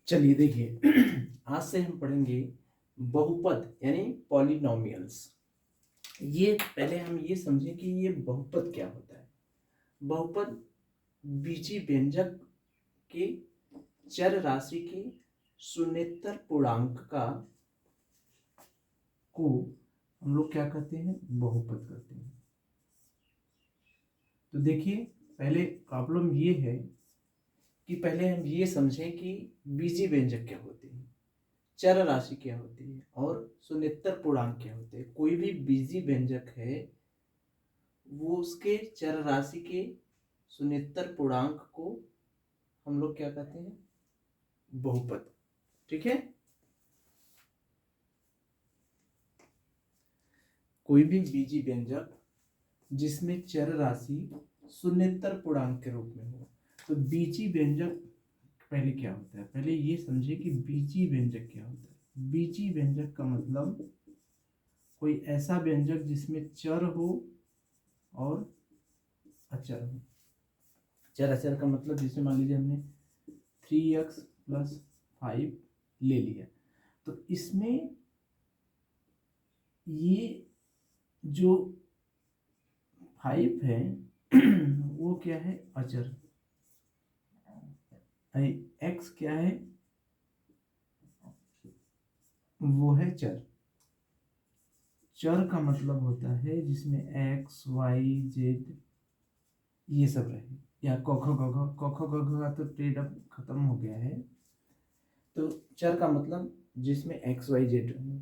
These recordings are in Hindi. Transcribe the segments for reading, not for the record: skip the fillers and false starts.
चलिए देखिए आज से हम पढ़ेंगे बहुपद यानी पॉलिनोमियल्स। ये पहले हम ये समझें कि ये बहुपद क्या होता है। बहुपद बीजी व्यंजक के चर राशि के शून्येतर पूर्णांक का को हम लोग क्या कहते हैं, बहुपद कहते हैं। तो देखिए पहले प्रॉब्लम ये है कि पहले हम ये समझें कि बीजी व्यंजक क्या होते हैं, चर राशि क्या होती है और शून्येतर पूर्णांक क्या होते हैं। कोई भी बीजी व्यंजक है वो उसके चर राशि के शून्येतर पूर्णांक को हम लोग क्या कहते हैं, बहुपद। ठीक है, कोई भी बीजी व्यंजक जिसमें चर राशि शून्येतर पूर्णांक के रूप में हो। तो बीजी व्यंजक पहले क्या होता है, पहले ये समझे कि बीजी व्यंजक क्या होता है। बीजी व्यंजक का मतलब कोई ऐसा व्यंजक जिसमें चर हो और अचर हो। चर अचर का मतलब जैसे मान लीजिए हमने 3x+5 ले लिया, तो इसमें ये जो 5 है वो क्या है, अचर। x क्या है, वो है चर। चर का मतलब होता है जिसमें x y z ये सब रहे, या क ख ग घ, क ख ग घ का तो ट्रेड अब खत्म हो गया है। तो चर का मतलब जिसमें x y z रहे,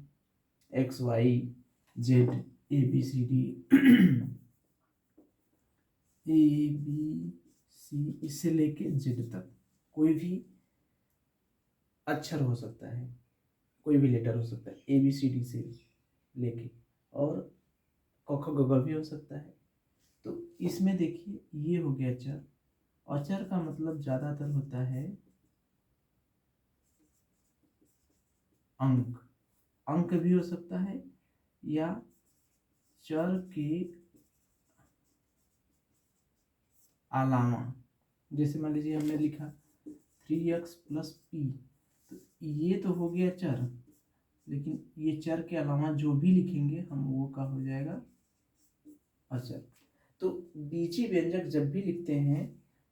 X Y Z A B C D A B C इससे लेके जेड तक कोई भी अक्षर हो सकता है, कोई भी लेटर हो सकता है ए बी सी डी से लेके, और क ख ग घ भी हो सकता है। तो इसमें देखिए ये हो गया चर। अचर का मतलब ज़्यादातर होता है अंक। अंक भी हो सकता है या चर के अलावा, जैसे मान लीजिए हमने लिखा 3x+p, तो ये तो हो गया चर, लेकिन ये चर के अलावा जो भी लिखेंगे हम वो का हो जाएगा अचर। तो बीजी व्यंजक जब भी लिखते हैं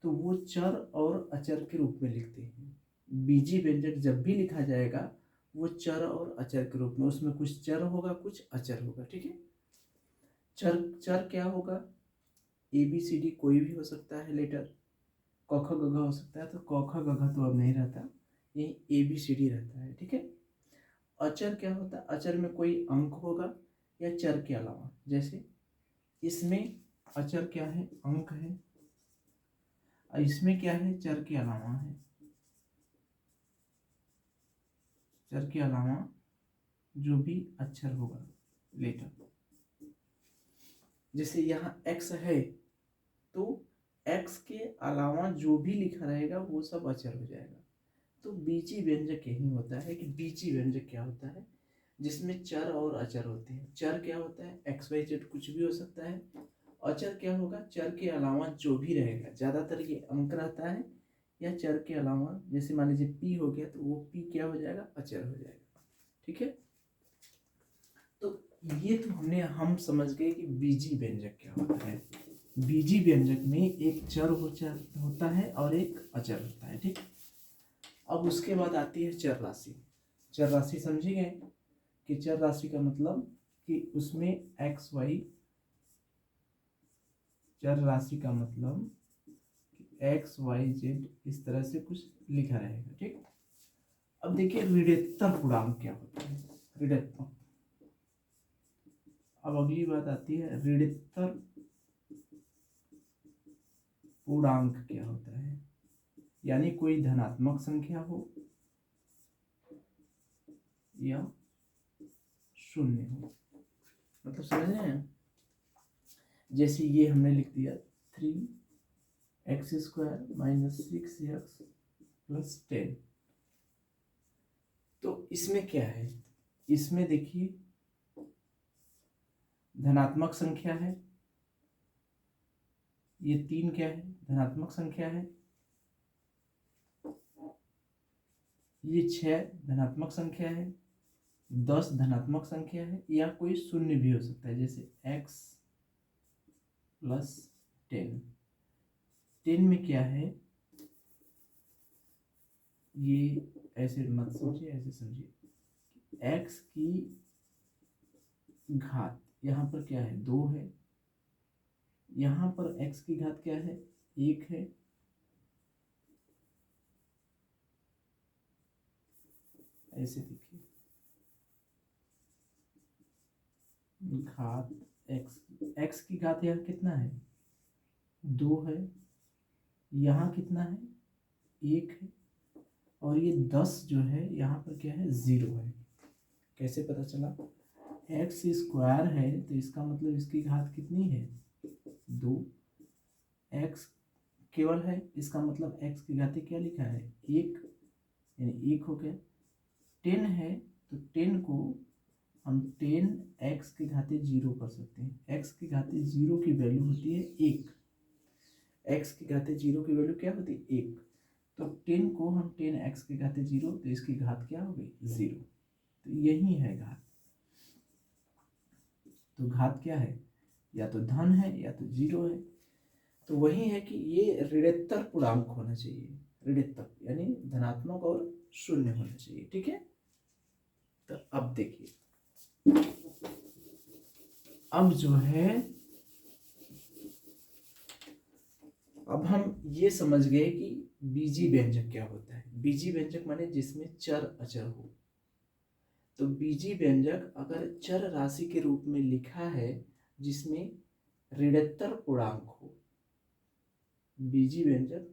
तो वो चर और अचर के रूप में लिखते हैं। बीजी व्यंजक जब भी लिखा जाएगा वो चर और अचर के रूप में, उसमें कुछ चर होगा कुछ अचर होगा। ठीक है, चर चर क्या होगा, ए बी सी डी कोई भी हो सकता है लेटर, क ख ग घ हो सकता है, तो क ख ग घ तो अब नहीं रहता, यही ए बी सी डी रहता है। ठीक है, अचर क्या होता है, अचर में कोई अंक होगा या चर के अलावा। जैसे इसमें अचर क्या है, अंक है, और इसमें क्या है, चर के अलावा है। चर के अलावा जो भी अक्षर होगा लेटर, जैसे यहाँ x है तो x के अलावा जो भी लिखा रहेगा वो सब अचर हो जाएगा। तो बीजी व्यंजक यही होता है कि बीजी व्यंजक क्या होता है, जिसमें चर और अचर होते हैं। चर क्या होता है, एक्स वाई जेड कुछ भी हो सकता है। अचर क्या होगा, चर के अलावा जो भी रहेगा, ज़्यादातर ये अंक रहता है, या चर के अलावा जैसे मान लीजिए पी हो गया तो वो पी क्या हो जाएगा, अचर हो जाएगा। ठीक है, तो ये तो हम समझ गए कि बीजी व्यंजक क्या होता है। बीजी व्यंजक में एक चर होता है और एक अचर होता है। ठीक, अब उसके बाद आती है चर राशि। चर राशि समझिए कि चर राशि का मतलब कि उसमें एक्स वाई, चर राशि का मतलब एक्स वाई जेड इस तरह से कुछ लिखा रहेगा। ठीक, अब देखिए ऋणात्मक पूर्णांक क्या होता है, ऋणात्मक। अब अगली बात आती है ऋणात्मक पूर्णांक क्या होता है, यानी कोई धनात्मक संख्या हो या शून्य हो। मतलब समझ रहे हैं, जैसे ये हमने लिख दिया 3x² - 6x + 10। तो इसमें क्या है, इसमें देखिए धनात्मक संख्या है, ये 3 क्या है, धनात्मक संख्या है, ये 6 धनात्मक संख्या है, 10 धनात्मक संख्या है, या कोई शून्य भी हो सकता है, जैसे x प्लस 10। 10 में क्या है, ये ऐसे मत सोचिए, ऐसे समझिए, x की घात यहाँ पर क्या है, 2 है, यहाँ पर x की घात क्या है, 1 है, ऐसे देखिए, घात x की घात यहाँ कितना है, 2 है, यहाँ कितना है, 1 है, और ये 10 जो है यहाँ पर क्या है, 0 है। कैसे पता चला, एक्स स्क्वायर है तो इसका मतलब इसकी घात कितनी है, 2। एक्स केवल है, इसका मतलब एक्स की घात क्या लिखा है, 1, यानी 1 हो गया। 10 है तो 10 को हम 10 एक्स की घाते 0 कर सकते हैं। एक्स की घाते 0 की वैल्यू होती है 1। एक्स की घाते 0 की वैल्यू क्या होती है, 1। तो 10 को हम 10 एक्स की घाते 0, तो इसकी घात क्या हो गई, 0। तो यही है घात। तो घात क्या है, या तो धन है या तो 0 है। तो वही है कि ये ऋणोत्तर पूर्णांक होना चाहिए, ऋणोत्तर यानी धनात्मक और शून्य होना चाहिए, ठीक है। तो अब देखिए, अब जो है, अब हम ये समझ गए कि बीजी व्यंजक क्या होता है। बीजी व्यंजक माने जिसमें चर अचर हो। तो बीजी व्यंजक अगर चर राशि के रूप में लिखा है जिसमें ऋणोत्तर पूर्णांक हो, बीजी व्यंजक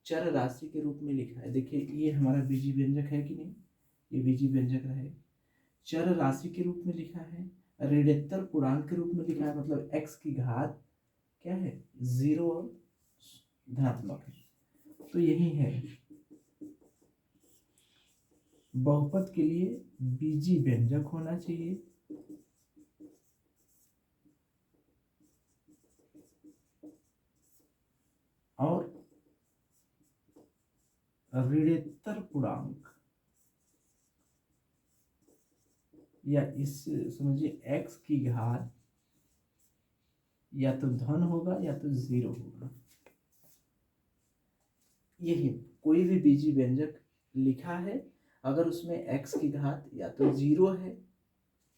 चर राशि के रूप में लिखा है। देखिए ये हमारा बीजी व्यंजक है कि नहीं, ये बीजी व्यंजक है, चर राशि के रूप में लिखा है, ऋणोत्तर पूर्णांक के रूप में लिखा है, मतलब x की घात क्या है, 0 और धनात्मक है। तो यही है, बहुपद के लिए बीजी व्यंजक होना चाहिए, और ऋणोत्तर पूर्णांक, या इस समझिए x की घात या तो धन होगा या तो 0 होगा। यही कोई भी बीजी व्यंजक लिखा है, अगर उसमें x की घात या तो 0 है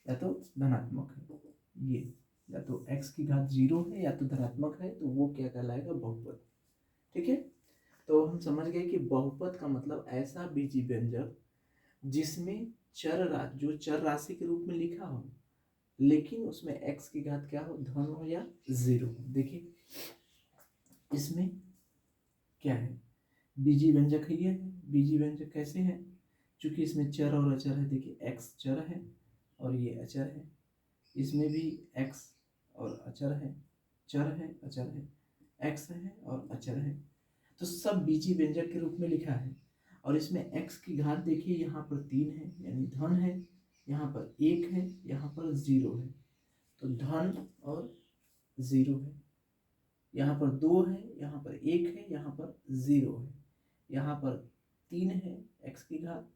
या तो धनात्मक है, ये या तो x की घात 0 है या तो धनात्मक है, तो वो क्या कहलाएगा, बहुपद। ठीक है। तो हम समझ गए कि बहुपद का मतलब ऐसा बीजी व्यंजक जिसमें जो चर राशि के रूप में लिखा हो, लेकिन उसमें x की घात क्या हो, धन हो या 0 हो। देखिए इसमें क्या है, बीजी व्यंजक है, ये बीजी व्यंजक कैसे है, क्योंकि इसमें चर और अचर है। देखिए x चर है और ये अचर है, इसमें भी x और अचर है, चर है अचर है, x है और अचर है, तो सब बीजी व्यंजक के रूप में लिखा है। और इसमें x की घात देखिए यहाँ पर 3 है यानी धन है, यहाँ पर 1 है, यहाँ पर 0 है, तो धन और 0 है, यहाँ पर 2 है, यहाँ पर 1 है, यहाँ पर 0 है, यहाँ पर 3 है x की घात,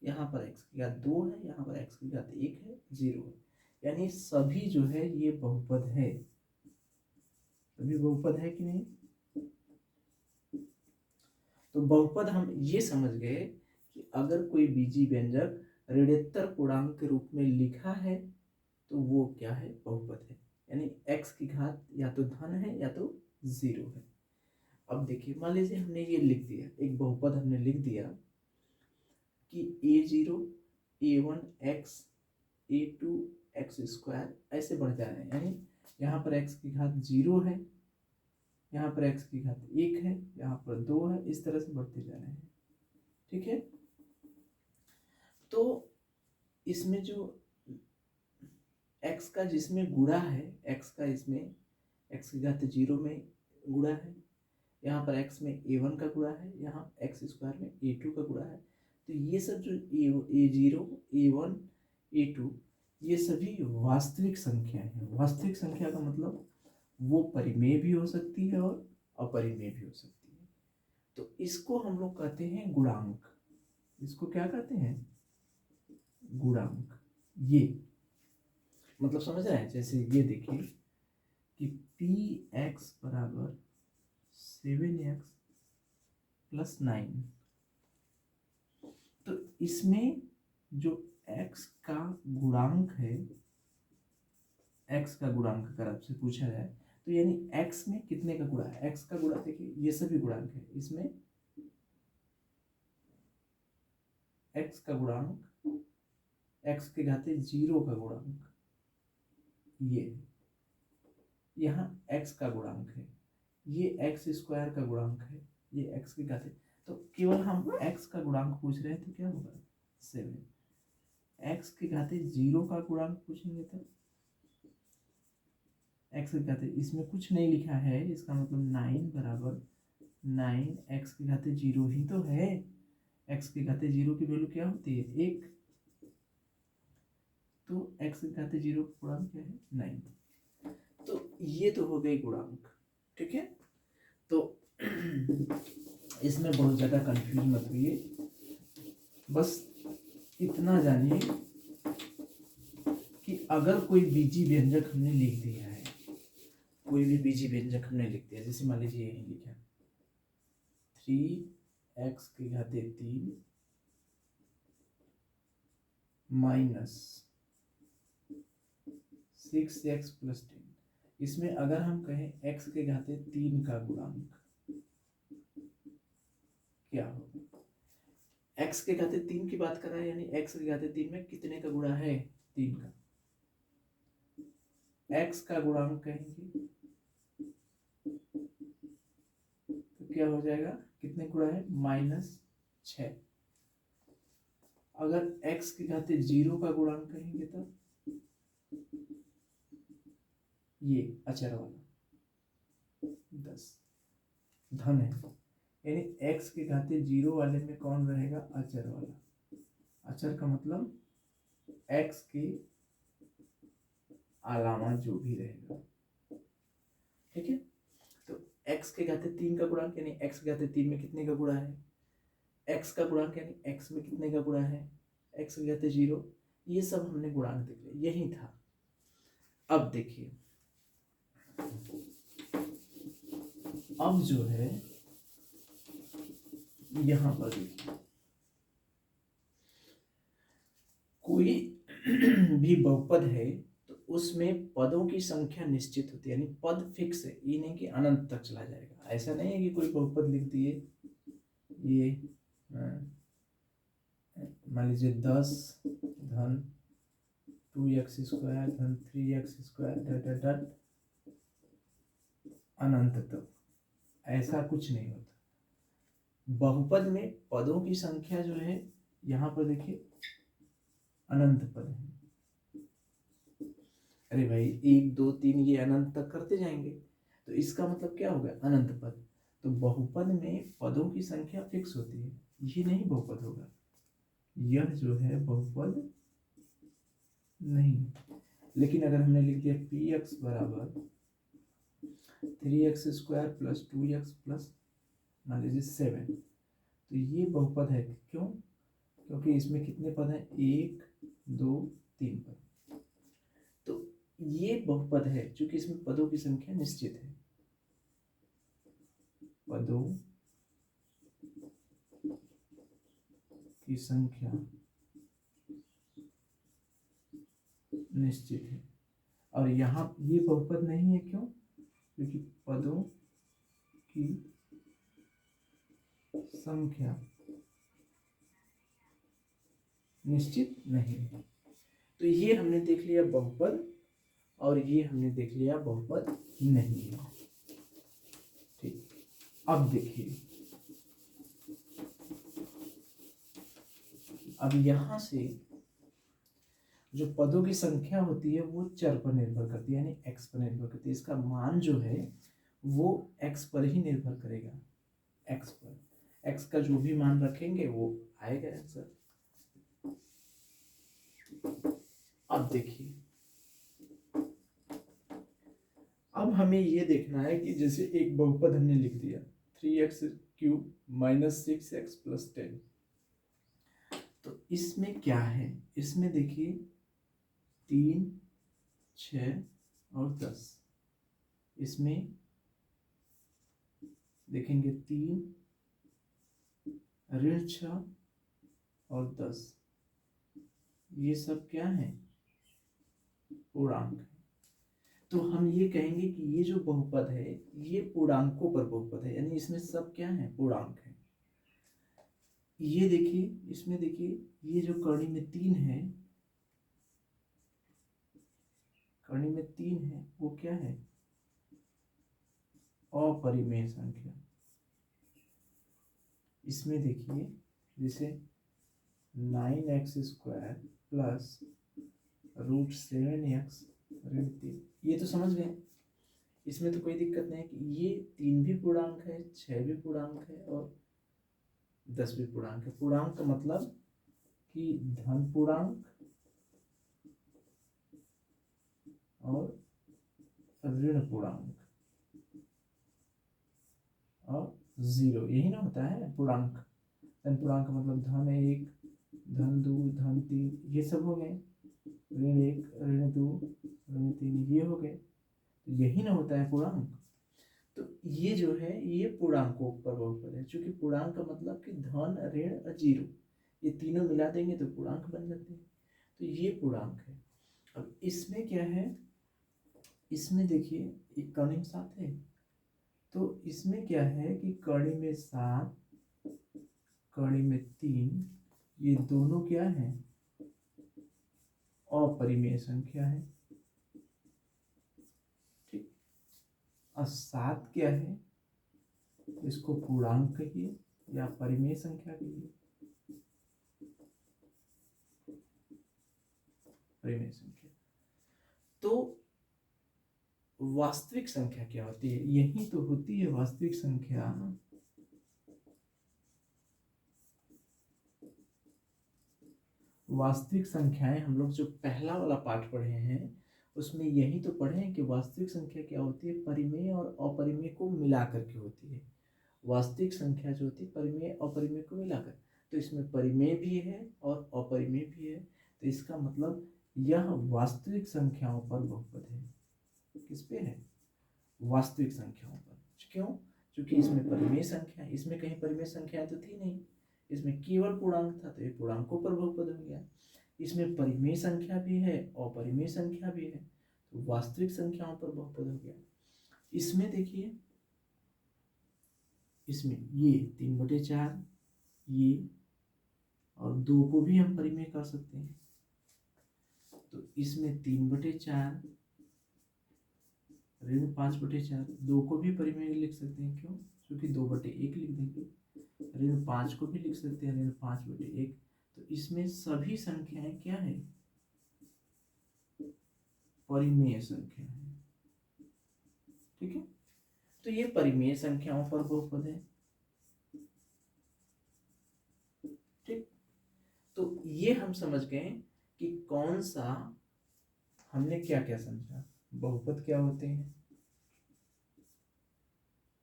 यहाँ पर x की घात 2 है, यहाँ पर x की घात 1 है, 0 है, यानी सभी जो है ये बहुपद है। सभी बहुपद है कि नहीं। तो बहुपद हम ये समझ गए कि अगर कोई बीजी व्यंजक ऋणोत्तर पूर्णांक के रूप में लिखा है तो वो क्या है, बहुपद है, यानी x की घात या तो धन है या तो 0 है। अब देखिए मान लीजिए हमने ये लिख दिया, एक बहुपद हमने लिख दिया कि a0 a1 x a2 x square ऐसे बढ़ जा रहे हैं, यानी यहाँ पर x की घात 0 है, यहाँ पर x की घात 1 है, यहाँ पर 2 है, इस तरह से बढ़ते जा रहे हैं। ठीक है। तो इसमें जो x का जिसमें गुणा है, x का इसमें x की घात 0 में गुणा है, यहाँ पर x में a1 का गुणा है, यहाँ x स्क्वायर में a2 का गुणा है। तो ये सब जो a0 a1 a2 ये सभी वास्तविक संख्याएं हैं। वास्तविक संख्या का मतलब वो परिमेय भी हो सकती है और अपरिमेय भी हो सकती है। तो इसको हम लोग कहते हैं गुणांक। इसको क्या कहते हैं, गुणांक। ये मतलब समझ रहे हैं, जैसे ये देखिए कि पी एक्स बराबर 7x प्लस 9, तो इसमें जो x का गुणांक है, x का गुणांक अगर आपसे पूछा जाए तो यानी x में कितने का गुणा है, x का गुणा देखिए ये सभी गुणांक है, इसमें x का गुणांक, x के घाते 0 का गुणांक, ये यहाँ x का गुणांक है, ये x स्क्वायर का गुणांक है, ये x के घाते, तो केवल हम x का गुणांक पूछ रहे हैं तो क्या होगा 7, x के घाते 0 का गुणांक पूछेंगे तो x के घाते, इसमें कुछ नहीं लिखा है, इसका मतलब 9 बराबर 9 x के घाते 0 ही तो है, x के घाते 0 की वैल्यू क्या होती है 1, तो x के घाते 0 का गुणांक क्या है 9। तो ये तो हो गई गुणांक, ठीक है। तो इसमें बहुत ज़्यादा कंफ्यूज मत होइए, बस इतना जानिए कि अगर कोई बीजी व्यंजक हमने लिख दिया है, कोई भी बीजी व्यंजक हमने लिख दिया, जैसे मान लीजिए यही लिखा 3x के घाते 3 माइनस 6x प्लस 10, इसमें अगर हम कहें x के घाते 3 का गुणांक क्या होगा, x के घाते 3 की बात कर रहा है, यानी x के घाते 3 में कितने का गुणा है 3 का, x का गुणांक कहेंगे तो क्या हो जाएगा, कितने गुणा है -6, अगर x के घाते 0 का गुणांक कहेंगे तो ये अचर वाला 10 धन है, यानी x के घाते 0 वाले में कौन रहेगा अचर वाला, अचर का मतलब x के अलावा जो भी रहेगा, ठीक है। तो x के घाते 3 का गुणांक यानी x के घाते 3 में कितने का गुणा है, x का गुणांक यानी x में कितने का गुणा है, x के घाते 0, ये सब हमने गुणांक देख लिया, यही था। अब देखिए, अब जो है यहां पर देखिए, कोई भी बहुपद है तो उसमें पदों की संख्या निश्चित होती है, यानी पद फिक्स है, ये नहीं कि अनंत तक चला जाएगा, ऐसा नहीं है कि कोई बहुपद लिख दिए, ये मान लीजिए 10 धन 2x स्क्वायर धन 3x स्क्वायर डट डट डट अनंत तक, ऐसा कुछ नहीं होता। बहुपद में पदों की संख्या जो है, यहाँ पर देखिए अनंत पद है, अरे भाई 1 2 3 ये अनंत तक करते जाएंगे, तो इसका मतलब क्या हो गया अनंत पद। तो बहुपद में पदों की संख्या फिक्स होती है, ये नहीं बहुपद होगा, यह जो है बहुपद नहीं। लेकिन अगर हमने लिख दिया पी एक्स बराबर 3x square plus 2x plus मान लीजिए 7, तो ये बहुपद है, क्यों, क्योंकि इसमें कितने पद हैं 1 2 3 पद, तो ये बहुपद है क्योंकि इसमें पदों की संख्या निश्चित है, पदों की संख्या निश्चित है। और यहाँ ये बहुपद नहीं है, क्यों, क्योंकि पदों की संख्या निश्चित नहीं है। तो ये हमने देख लिया बहुपद, और ये हमने देख लिया बहुपद नहीं है, ठीक। अब देखिए, अब यहां से जो पदों की संख्या होती है वो चर पर निर्भर करती है, यानी x पर निर्भर करती है, इसका मान जो है वो x पर ही निर्भर करेगा, x पर, x का जो भी मान रखेंगे वो आएगा आंसर। अब देखिए, अब हमें ये देखना है कि जैसे एक बहुपद हमने लिख दिया 3x³ माइनस 6x प्लस 10, इसमें क्या है, इसमें देखिए 3, 6 और 10, इसमें देखेंगे 3 ऋण 6 और 10, ये सब क्या है, पूर्णांक है। तो हम ये कहेंगे कि ये जो बहुपद है ये पूर्णांकों पर बहुपद है, यानी इसमें सब क्या है, पूर्णांक है। ये देखिए, इसमें देखिए ये जो कड़ी में 3 है, कड़ी में 3 है, वो क्या है, अपरिमेय संख्या। इसमें देखिए जैसे 9x² प्लस √7x ऋण 3, ये तो समझ गए, इसमें तो कोई दिक्कत नहीं है कि ये 3 भी पूर्णांक है, 6 भी पूर्णांक है और 10 भी पूर्णांक है। पूर्णांक का मतलब कि धन पूर्णांक और ऋण पूर्णांक और 0, यही ना होता है पूर्णांक। धन पूर्णांक का मतलब धन 1, धन 2, धन 3, ये सब हो गए, ऋण 1, ऋण 2, ऋण 3, ये हो गए, तो यही ना होता है पूर्णांक। तो ये जो है ये पूर्णांकों पर बहुपद है, क्योंकि पूर्णांक का मतलब कि धन, ऋण और 0, ये तीनों मिला देंगे तो पूर्णांक बन जाते हैं, तो ये पूर्णांक है। अब इसमें क्या है, इसमें देखिए एक कड़ी में 7 है, तो इसमें क्या है कि कड़ी में 7, कड़ी में 3, ये दोनों क्या है, अपरिमेय संख्या है। ठीक, और 7 क्या है, इसको पूर्णांक कहिए या परिमेय संख्या कहिए, परिमेय संख्या। तो वास्तविक संख्या क्या होती है, यही तो होती है वास्तविक संख्या। वास्तविक संख्याएं हम लोग जो पहला वाला पाठ पढ़े हैं उसमें यही तो पढ़े हैं कि वास्तविक संख्या क्या होती है, परिमेय और अपरिमेय को मिलाकर के होती है। वास्तविक संख्या जो होती है परिमेय अपरिमेय को मिलाकर, तो इसमें परिमेय भी है और अपरिमेय भी है, तो इसका मतलब यह वास्तविक संख्याओं पर बहुपद है। किस पे है, वास्तविक संख्याओं पर। क्यों, क्योंकि इसमें परिमेय संख्या, इसमें कहीं परिमेय संख्या तो थी नहीं, इसमें केवल पूर्णांक था, तो ये पूर्णांकों पर बहुपद हो गया। इसमें परिमेय संख्या भी है और अपरिमेय संख्या भी है, तो वास्तविक संख्याओं पर बहुपद हो गया। इसमें देखिए, इसमें ये 3/4, ये और 2 को भी हम परिमेय कर सकते हैं, तो इसमें 3/4 ऋण 5/4, 2 को भी परिमेय लिख सकते हैं। क्यों, क्योंकि 2/1 लिख देंगे। ऋण 5 को भी लिख सकते हैं, ऋण 5/1। तो इसमें सभी संख्याएं क्या है, परिमेय संख्या है। ठीक है, तो ये परिमेय संख्याओं पर बहुपद है। ठीक, तो ये हम समझ गए कि कौन सा, हमने क्या क्या समझा, बहुपद क्या होते हैं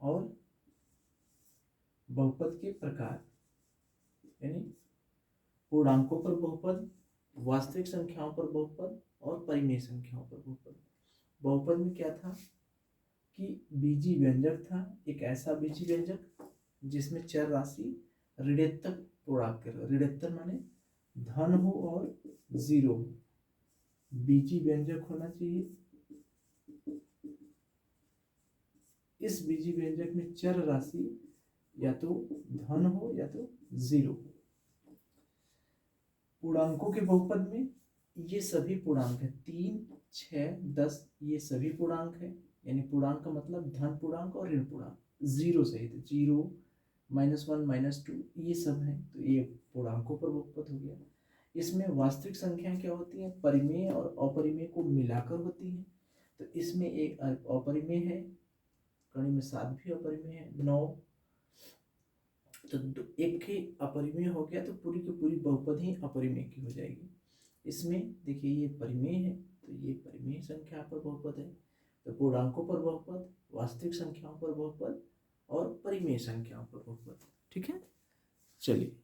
और बहुपद के प्रकार, यानी पूर्णांकों पर बहुपद, वास्तविक संख्याओं पर बहुपद और परिमेय संख्याओं पर बहुपद। बहुपद में क्या था कि बीजी व्यंजक था, एक ऐसा बीजी व्यंजक जिसमें चर राशि ऋणात्मक पूर्णांक, ऋणात्मक माने धन हो और 0 हो, बीजी व्यंजक होना चाहिए। इस बीजी व्यंजक में चर राशि या तो धन हो या तो 0 हो। पूर्णांकों के बहुपद में ये सभी पूर्णांक है, 3, 6, 10, ये सभी पूर्णांक है, यानी पूर्णांक का मतलब धन पूर्णांक और ऋण पूर्णांक 0 सहित, 0, -1, -2, ये सब है, तो ये पूर्णांकों पर बहुपद हो गया। इसमें वास्तविक संख्या क्या होती है, परिमेय और अपरिमेय को मिलाकर होती है, तो इसमें एक अपरिमेय है, कड़ी में 7 भी अपरिमेय है, 9, तो एक ही अपरिमेय हो गया, तो पूरी की पूरी बहुपद ही अपरिमेय की हो जाएगी। इसमें देखिए ये परिमेय है, तो ये परिमेय संख्या पर बहुपद है, तो पूर्णांकों पर बहुपद, वास्तविक संख्याओं पर बहुपद और परिमेय संख्याओं पर बहुपद। ठीक है, चलिए